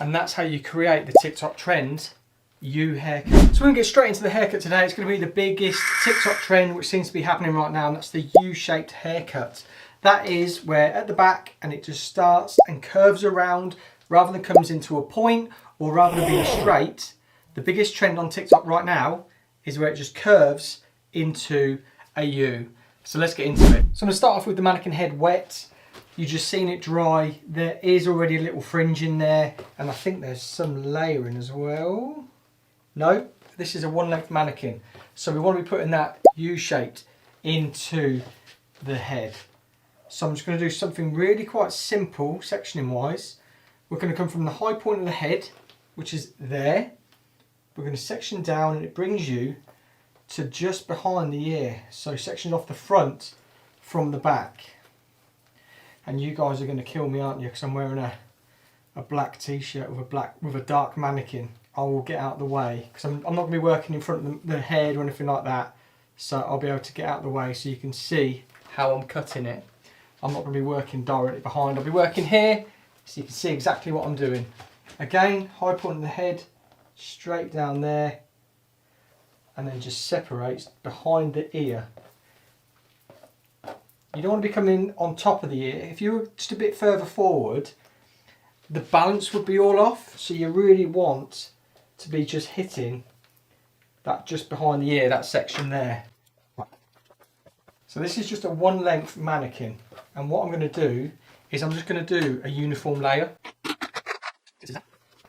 And that's how you create the TikTok trend U haircut. So we're going to get straight into the haircut today. It's going to be the biggest TikTok trend which seems to be happening right now, and that's the U-shaped haircut. That is where at the back and it just starts and curves around rather than comes into a point, or rather than being straight. The biggest trend on TikTok right now is where it just curves into a U. So let's get into it. So I'm going to start off with the mannequin head wet. You've just seen it dry. There is already a little fringe in there, and I think there's some layering as well. No, this is a one-length mannequin. So we want to be putting that U-shaped into the head. So I'm just going to do something really quite simple, sectioning wise. We're going to come from the high point of the head, which is there. We're going to section down, and it brings you to just behind the ear. So section off the front from the back. And you guys are going to kill me, aren't you? Because I'm wearing a black t-shirt with a dark mannequin. I will get out of the way because I'm not going to be working in front of the head or anything like that. So I'll be able to get out of the way so you can see how I'm cutting it. I'm not going to be working directly behind. I'll be working here so you can see exactly what I'm doing. Again, high point of the head, straight down there, and then just separates behind the ear. You don't want to be coming on top of the ear. If you were just a bit further forward, the balance would be all off. So you really want to be just hitting that just behind the ear, that section there. So this is just a one length mannequin. And what I'm going to do is I'm just going to do a uniform layer.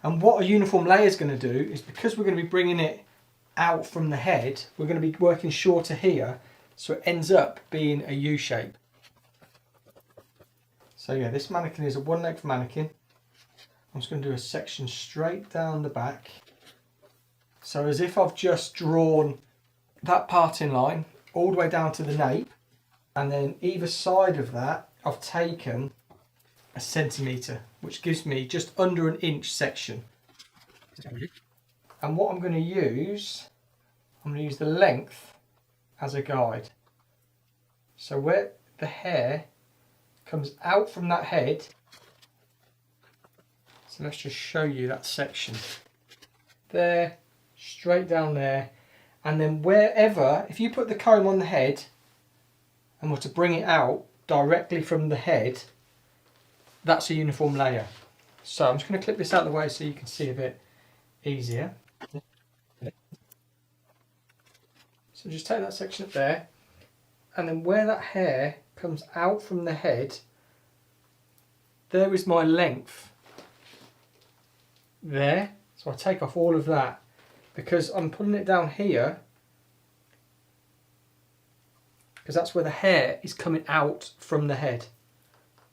And what a uniform layer is going to do is, because we're going to be bringing it out from the head, we're going to be working shorter here. So it ends up being a U shape. So yeah, this mannequin is a one length mannequin. I'm just going to do a section straight down the back. So as if I've just drawn that parting line all the way down to the nape. And then either side of that, I've taken a centimetre, which gives me just under an inch section. And what I'm going to use the length as a guide. So where the hair comes out from that head, so let's just show you that section. There, straight down there, and then wherever, if you put the comb on the head and were to bring it out directly from the head, that's a uniform layer. So I'm just going to clip this out of the way so you can see a bit easier. So just take that section up there, and then where that hair comes out from the head, there is my length there. So I take off all of that because I'm pulling it down here because that's where the hair is coming out from the head,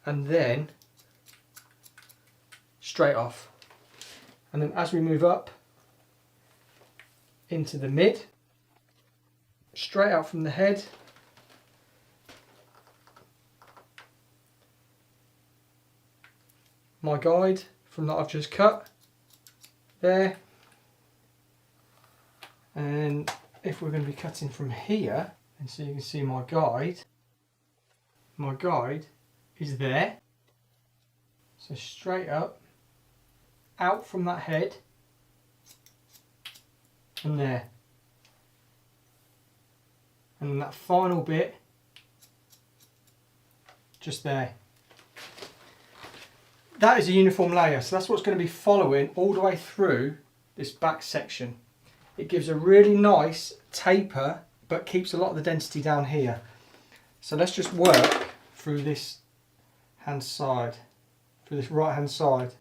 and then straight off. And then as we move up into the mid, straight out from the head, my guide from that I've just cut there. And if we're going to be cutting from here, and so you can see my guide is there. So straight up, out from that head, and there. And then that final bit, just there. That is a uniform layer, so that's what's going to be following all the way through this back section. It gives a really nice taper, but keeps a lot of the density down here. So let's just work through this hand side, through this right hand side.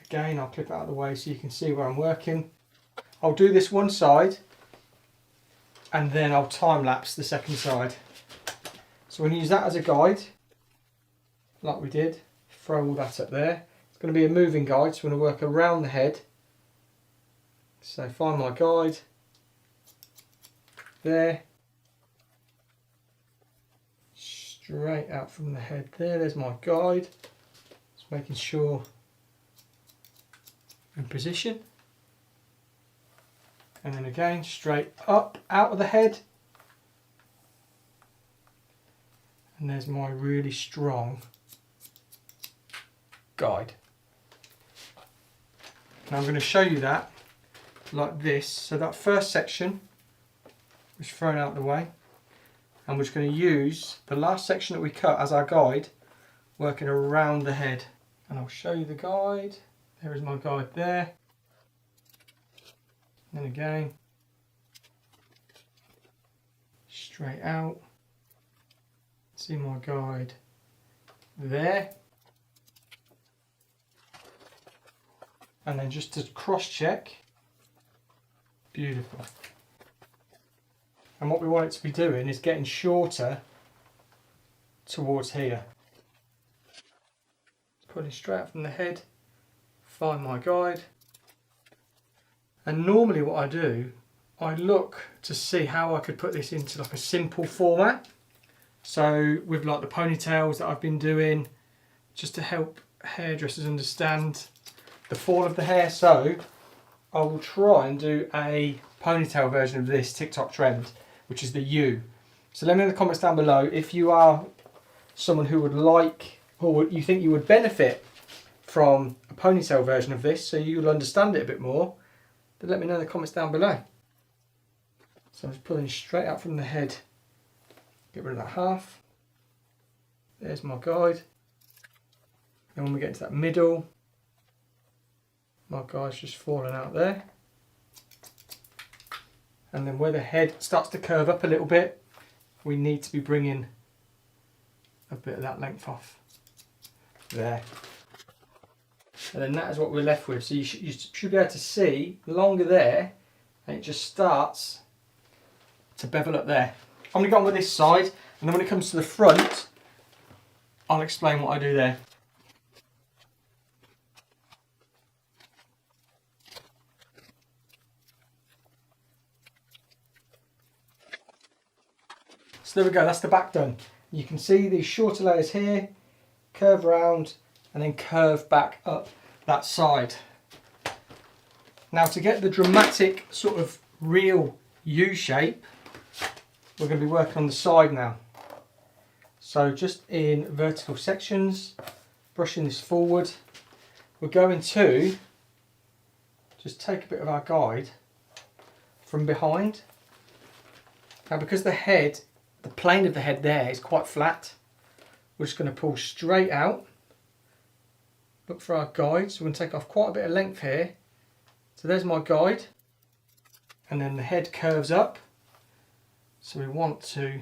Again, I'll clip it out of the way so you can see where I'm working. I'll do this one side, and then I'll time lapse the second side. So we're going to use that as a guide, like we did. Throw all that up there. It's going to be a moving guide, so we're going to work around the head. So find my guide there, straight out from the head there. There's my guide. Just making sure in position, and then again straight up out of the head, and there's my really strong guide. And I'm going to show you that like this. So that first section was thrown out the way, and we're just going to use the last section that we cut as our guide, working around the head. And I'll show you the guide. There is my guide there. And then again, straight out. See my guide there. And then just to cross check, beautiful. And what we want it to be doing is getting shorter towards here. Pulling straight out from the head, find my guide. And normally what I do, I look to see how I could put this into like a simple format. So with like the ponytails that I've been doing, just to help hairdressers understand the fall of the hair. So I will try and do a ponytail version of this TikTok trend, which is the U. So let me know in the comments down below if you are someone who would like, or you think you would benefit from a ponytail version of this, so you'll understand it a bit more, then let me know in the comments down below. So I'm just pulling straight out from the head, get rid of that half. There's my guide. And when we get into that middle, my guide's just falling out there. And then where the head starts to curve up a little bit, we need to be bringing a bit of that length off. There. And then that is what we're left with. So you should be able to see longer there, and it just starts to bevel up there. I'm going to go on with this side, and then when it comes to the front, I'll explain what I do there. So there we go, that's the back done. You can see these shorter layers here, curve round, and then curve back up that side. Now to get the dramatic sort of real U shape, we're going to be working on the side now. So just in vertical sections, brushing this forward, we're going to just take a bit of our guide from behind. Now because the head, the plane of the head there is quite flat, we're just going to pull straight out, look for our guide. So we're going to take off quite a bit of length here. So there's my guide, and then the head curves up, so we want to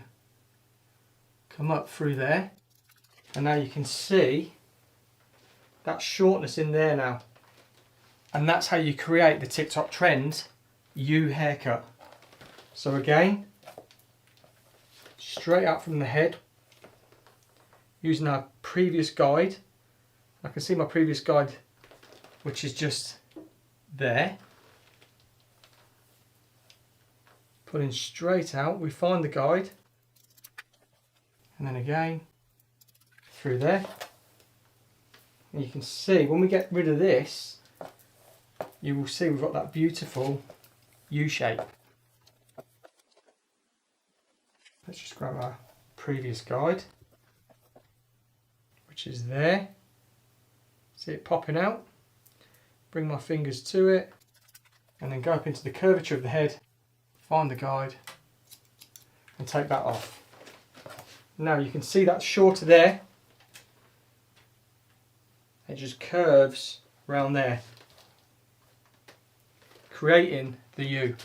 come up through there, and now you can see that shortness in there now, and that's how you create the TikTok trend U haircut. So again, straight out from the head, using our previous guide. I can see my previous guide, which is just there. Pulling straight out, we find the guide, and then again through there. And you can see when we get rid of this, you will see we've got that beautiful U shape. Let's just grab our previous guide, which is there. See it popping out. Bring my fingers to it, and then go up into the curvature of the head, find the guide, and take that off. Now you can see that's shorter there. It just curves around there, creating the U.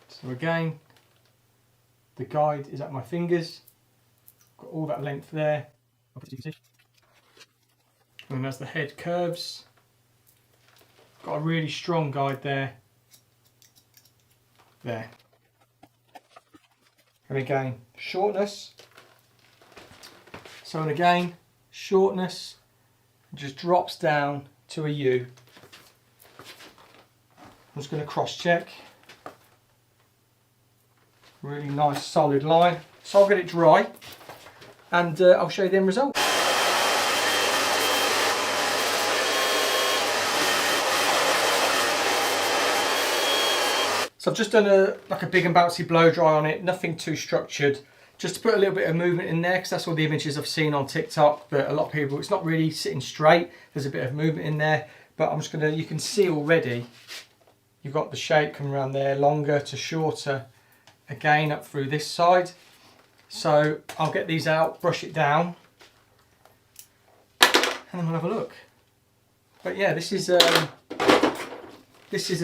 So again, the guide is at my fingers, got all that length there, and as the head curves, got a really strong guide there, and again shortness, so and again shortness, just drops down to a U. I'm just going to cross check. Really nice solid line. So I'll get it dry, and I'll show you the end result. So I've just done like a big and bouncy blow dry on it, nothing too structured, just to put a little bit of movement in there, because that's all the images I've seen on TikTok, but a lot of people, it's not really sitting straight, there's a bit of movement in there, but I'm just going to, you can see already, you've got the shape coming around there, longer to shorter, again up through this side. So I'll get these out, brush it down, and then we'll have a look. But yeah, this is a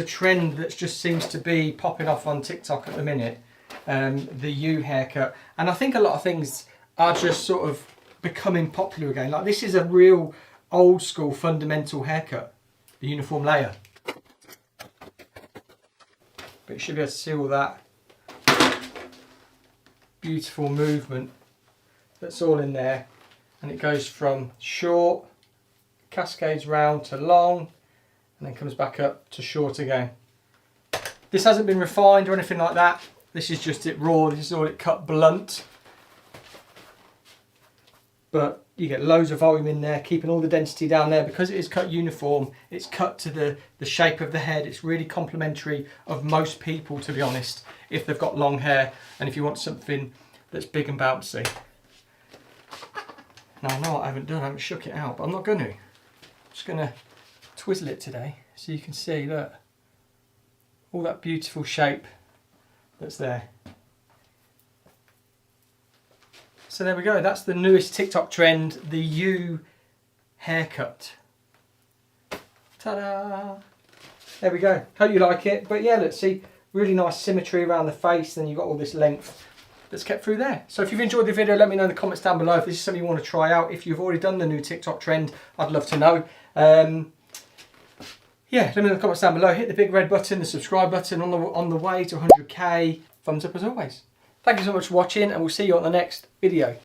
trend that just seems to be popping off on TikTok at the minute, the U haircut. And I think a lot of things are just sort of becoming popular again. Like this is a real old school fundamental haircut, the uniform layer. But you should be able to see all that beautiful movement that's all in there. And it goes from short, cascades round to long, and then comes back up to short again. This hasn't been refined or anything like that. This is just it raw, this is all it cut blunt. But you get loads of volume in there, keeping all the density down there. Because it is cut uniform, it's cut to the shape of the head. It's really complimentary of most people, to be honest, if they've got long hair and if you want something that's big and bouncy. Now I know what I haven't done, I haven't shook it out, but I'm not going to. I'm just going to twizzle it today so you can see, look, all that beautiful shape that's there. So there we go, that's the newest TikTok trend, the U haircut. Ta-da! There we go, hope you like it. But yeah, let's see, really nice symmetry around the face, then you've got all this length that's kept through there. So if you've enjoyed the video, let me know in the comments down below if this is something you want to try out. If you've already done the new TikTok trend, I'd love to know. Yeah, let me know in the comments down below. Hit the big red button, the subscribe button on the way to 100k. Thumbs up as always. Thank you so much for watching, and we'll see you on the next video.